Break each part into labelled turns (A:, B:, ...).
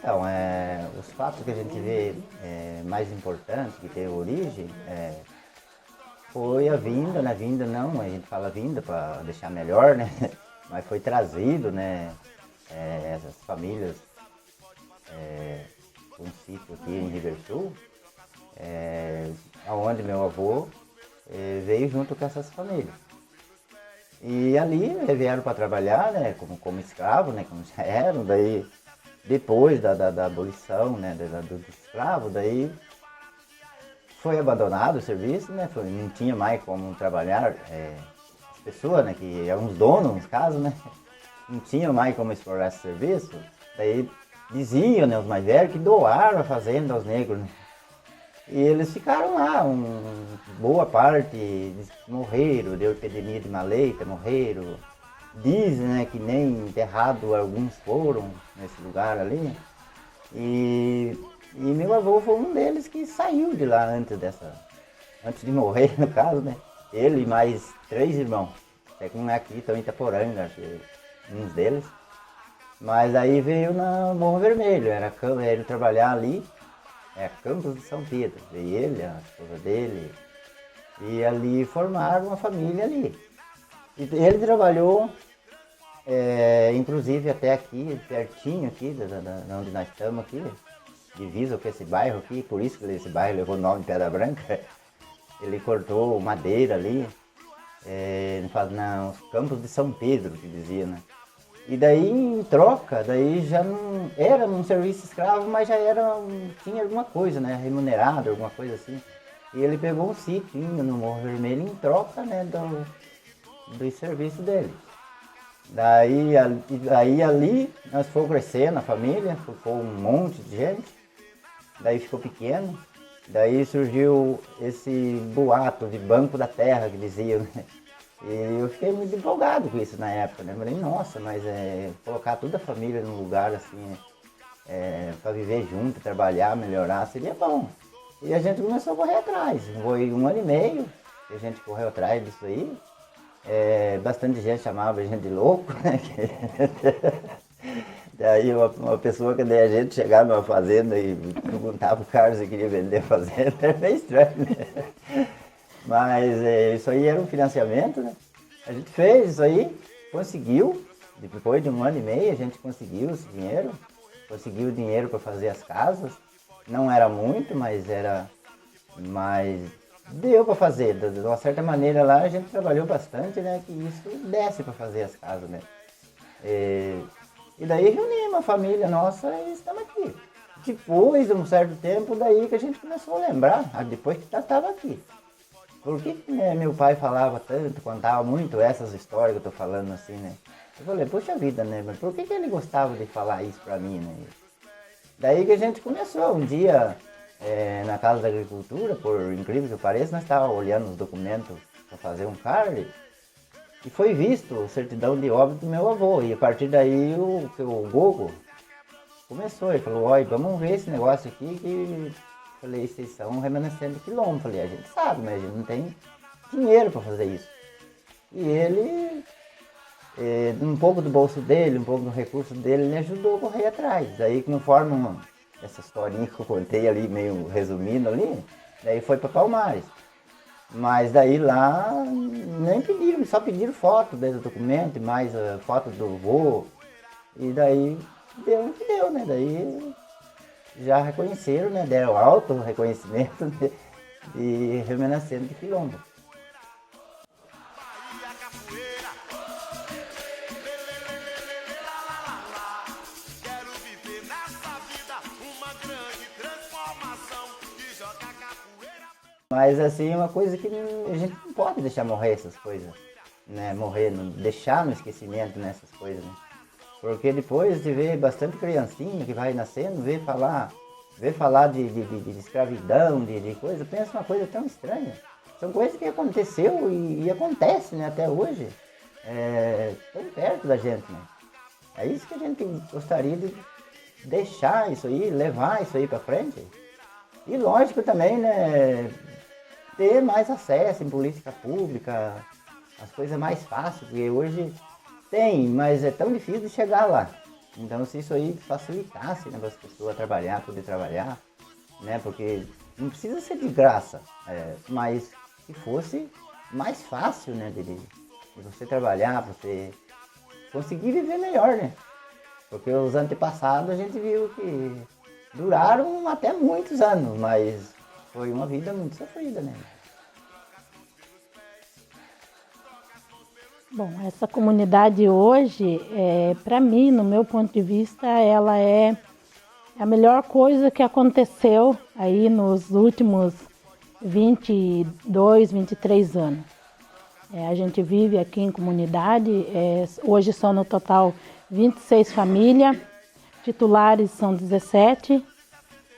A: Então, os fatos que a gente vê mais importantes, que teve origem, foi a vinda, né? Vinda não, a gente fala vinda para deixar melhor, né? Mas foi trazido, né? Essas famílias, um sítio aqui em Riversul, onde meu avô veio junto com essas famílias. E ali vieram para trabalhar, né? Como escravo, né? Como já eram, daí depois da abolição, né? Do escravo, daí foi abandonado o serviço, né? Não tinha mais como trabalhar as pessoas, né? Que eram os donos, nos casos, né? Não tinha mais como explorar esse serviço. Daí diziam, né, os mais velhos, que doaram a fazenda aos negros, né? E eles ficaram lá, boa parte morreram, deu epidemia de maleita, morreram. Dizem, né, que nem enterrado alguns foram nesse lugar ali. E meu avô foi um deles que saiu de lá antes de morrer, no caso, né? Ele e mais 3 irmãos. É que um é aqui, estão em Itaporanga, acho que uns deles. Mas aí veio na Morro Vermelho, ele trabalhar ali, Campos de São Pedro. Veio ele, a esposa dele, e ali formaram uma família ali. E ele trabalhou, inclusive até aqui, pertinho aqui, da onde nós estamos aqui, divisa com esse bairro aqui, por isso que esse bairro levou o nome de Pedra Branca. Ele cortou madeira ali, nos Campos de São Pedro, que dizia, né? E daí, em troca, daí já não era um serviço escravo, mas já tinha alguma coisa, né? Remunerado, alguma coisa assim. E ele pegou um sítio no Morro Vermelho em troca, né, do serviço dele. Daí ali nós fomos crescendo, a família, ficou um monte de gente, daí ficou pequeno, daí surgiu esse boato de Banco da Terra que diziam, né? E eu fiquei muito empolgado com isso na época, né? Eu falei, nossa, mas colocar toda a família num lugar assim, para viver junto, trabalhar, melhorar, seria bom. E a gente começou a correr atrás, foi 1 ano e meio que a gente correu atrás disso aí. Bastante gente chamava a gente de louco, né? Daí uma pessoa que a gente chegava numa fazenda e perguntava pro cara se queria vender a fazenda, era meio estranho, né? Mas isso aí era um financiamento, né? A gente fez isso aí, conseguiu, depois de 1 ano e meio a gente conseguiu esse dinheiro, conseguiu o dinheiro para fazer as casas. Não era muito, mas deu para fazer. De uma certa maneira lá a gente trabalhou bastante, né? Que isso desse para fazer as casas, né? E daí reunimos a família nossa e estamos aqui. Depois de um certo tempo, daí que a gente começou a lembrar, depois que estava aqui. Por que meu pai falava tanto, contava muito essas histórias que eu estou falando assim, né? Eu falei, poxa vida, né? Mas por que ele gostava de falar isso para mim, né? Daí que a gente começou, um dia, na Casa da Agricultura, por incrível que pareça, nós estávamos olhando os documentos para fazer um CARD, e foi visto a certidão de óbito do meu avô, e a partir daí o Gogo começou, ele falou, olha, vamos ver esse negócio aqui que... Falei, vocês são remanescentes de quilombo. Falei, a gente sabe, mas a gente não tem dinheiro para fazer isso. E ele, um pouco do bolso dele, um pouco do recurso dele, ele ajudou a correr atrás. Daí, conforme essa historinha que eu contei ali, meio resumindo ali, daí foi para Palmares. Mas daí lá, nem pediram, só pediram foto do documento, mais foto do vô. E daí, deu o que deu, né? Daí... já reconheceram, né? Deram alto reconhecimento de remanescente de quilombo. Mas assim, uma coisa que a gente não pode deixar morrer essas coisas, né? Morrer, deixar no esquecimento nessas coisas, né? Porque depois de ver bastante criancinha que vai nascendo, ver falar de escravidão, de coisa, pensa uma coisa tão estranha. São coisas que aconteceu e acontece, né, até hoje, tão perto da gente, né? É isso que a gente gostaria de deixar isso aí, levar isso aí para frente. E lógico também, né, ter mais acesso em política pública, as coisas mais fáceis, porque hoje tem, mas é tão difícil de chegar lá. Então, se isso aí facilitasse, né, para as pessoas poder trabalhar, né, porque não precisa ser de graça, mas que fosse mais fácil, né, de você trabalhar, você conseguir viver melhor, né? Porque os antepassados a gente viu que duraram até muitos anos, mas foi uma vida muito sofrida, né?
B: Bom, essa comunidade hoje, para mim, no meu ponto de vista, ela é a melhor coisa que aconteceu aí nos últimos 22, 23 anos. A gente vive aqui em comunidade, hoje são no total 26 famílias, titulares são 17,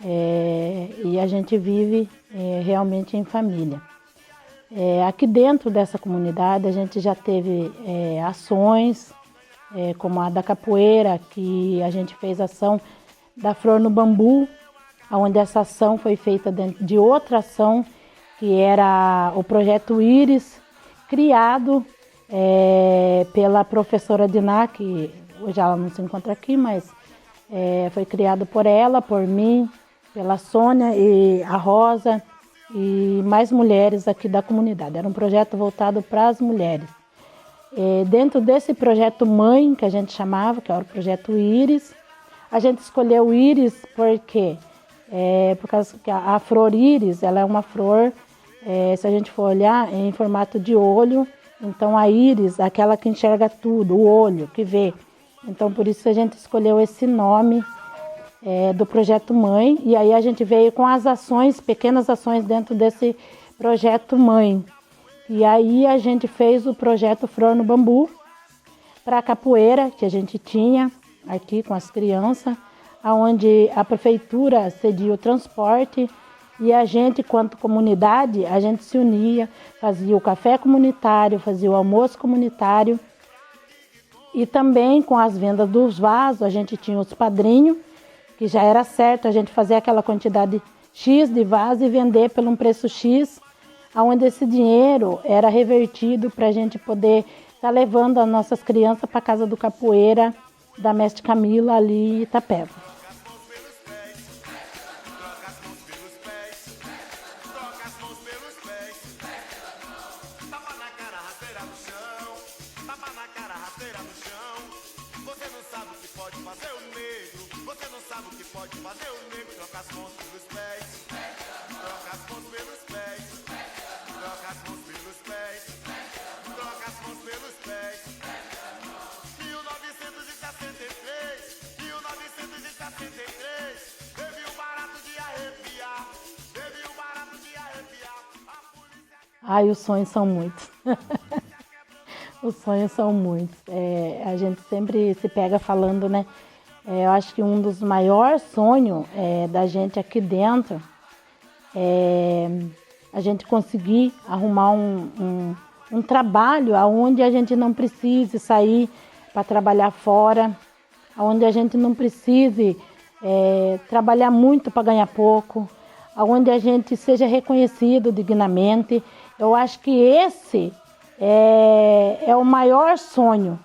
B: e a gente vive realmente em família. Aqui dentro dessa comunidade a gente já teve ações, como a da capoeira, que a gente fez ação da Flor no Bambu, onde essa ação foi feita dentro de outra ação, que era o projeto Íris, criado pela professora Diná, que hoje ela não se encontra aqui, mas foi criado por ela, por mim, pela Sônia e a Rosa e mais mulheres aqui da comunidade. Era um projeto voltado para as mulheres. Dentro desse projeto Mãe, que a gente chamava, que era o projeto Íris, a gente escolheu o Íris porque por causa que a flor Íris, ela é uma flor, se a gente for olhar, em formato de olho. Então a íris, aquela que enxerga tudo, o olho, que vê. Então por isso a gente escolheu esse nome do projeto Mãe. E aí a gente veio com as ações, pequenas ações dentro desse projeto Mãe. E aí a gente fez o projeto Flor no Bambu para a capoeira, que a gente tinha aqui com as crianças, onde a prefeitura cedia o transporte e a gente, quanto comunidade, a gente se unia, fazia o café comunitário, fazia o almoço comunitário e também com as vendas dos vasos, a gente tinha os padrinhos, que já era certo a gente fazer aquela quantidade X de vaso e vender por um preço X, onde esse dinheiro era revertido para a gente poder estar levando as nossas crianças para a casa do capoeira da Mestre Camila ali em Itapeva. Ai, os sonhos são muitos. Os sonhos são muitos. A gente sempre se pega falando, né? Eu acho que um dos maiores sonhos da gente aqui dentro é a gente conseguir arrumar um trabalho onde a gente não precise sair para trabalhar fora, onde a gente não precise trabalhar muito para ganhar pouco, onde a gente seja reconhecido dignamente. Eu acho que esse é o maior sonho,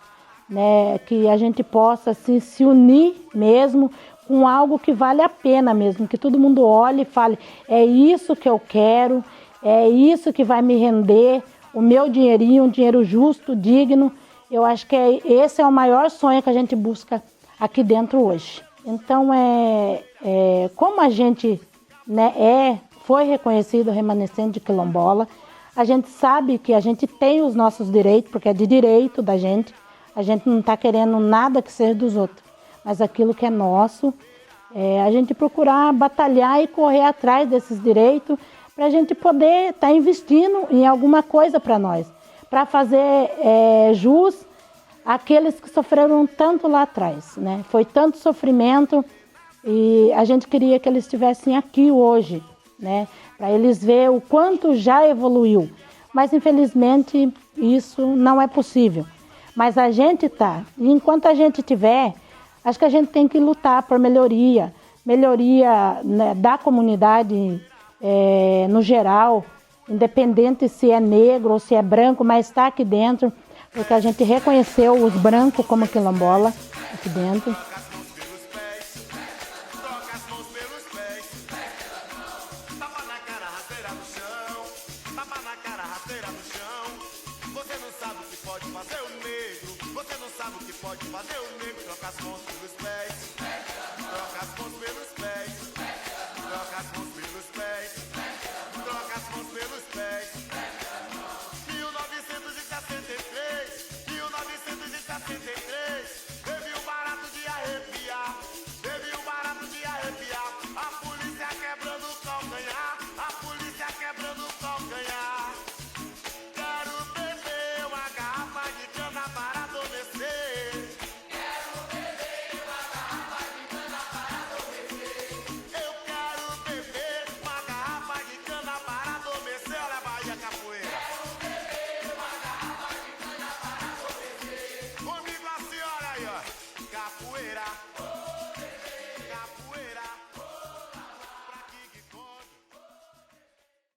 B: né? Que a gente possa assim, se unir mesmo com algo que vale a pena mesmo, que todo mundo olhe e fale, é isso que eu quero, é isso que vai me render o meu dinheirinho, um dinheiro justo, digno. Eu acho que esse é o maior sonho que a gente busca aqui dentro hoje. Então, como a gente foi reconhecido remanescente de quilombola, a gente sabe que a gente tem os nossos direitos, porque é de direito da gente. A gente não está querendo nada que seja dos outros, mas aquilo que é nosso, a gente procurar batalhar e correr atrás desses direitos para a gente poder estar investindo em alguma coisa para nós, para fazer jus àqueles que sofreram tanto lá atrás, né? Foi tanto sofrimento e a gente queria que eles estivessem aqui hoje, né? Para eles verem o quanto já evoluiu. Mas, infelizmente, isso não é possível. Mas a gente está, e enquanto a gente tiver, acho que a gente tem que lutar por melhoria, né, da comunidade no geral, independente se é negro ou se é branco, mas está aqui dentro, porque a gente reconheceu os brancos como quilombola aqui dentro.
C: tapa na cara, rasteira no chão. Você não sabe o que pode fazer o negro. Você não sabe o que pode fazer o negro. Troca as mãos pelos pés. Troca as mãos pelos pés. Troca as mãos pelos pés. Troca as mãos pelos pés. 1963, 1963, teve um barato de arrepiar. Teve um barato de arrepiar. A polícia quebrando o calcanhar. A polícia quebrando o calcanhar. Quero beber uma garrafa de cana para adormecer. Quero beber uma garrafa de cana para adormecer. Eu quero beber uma garrafa de cana para adormecer. Olha a Bahia Capoeira. Quero beber uma garrafa de cana para adormecer. Comigo a senhora aí, ó. Capoeira.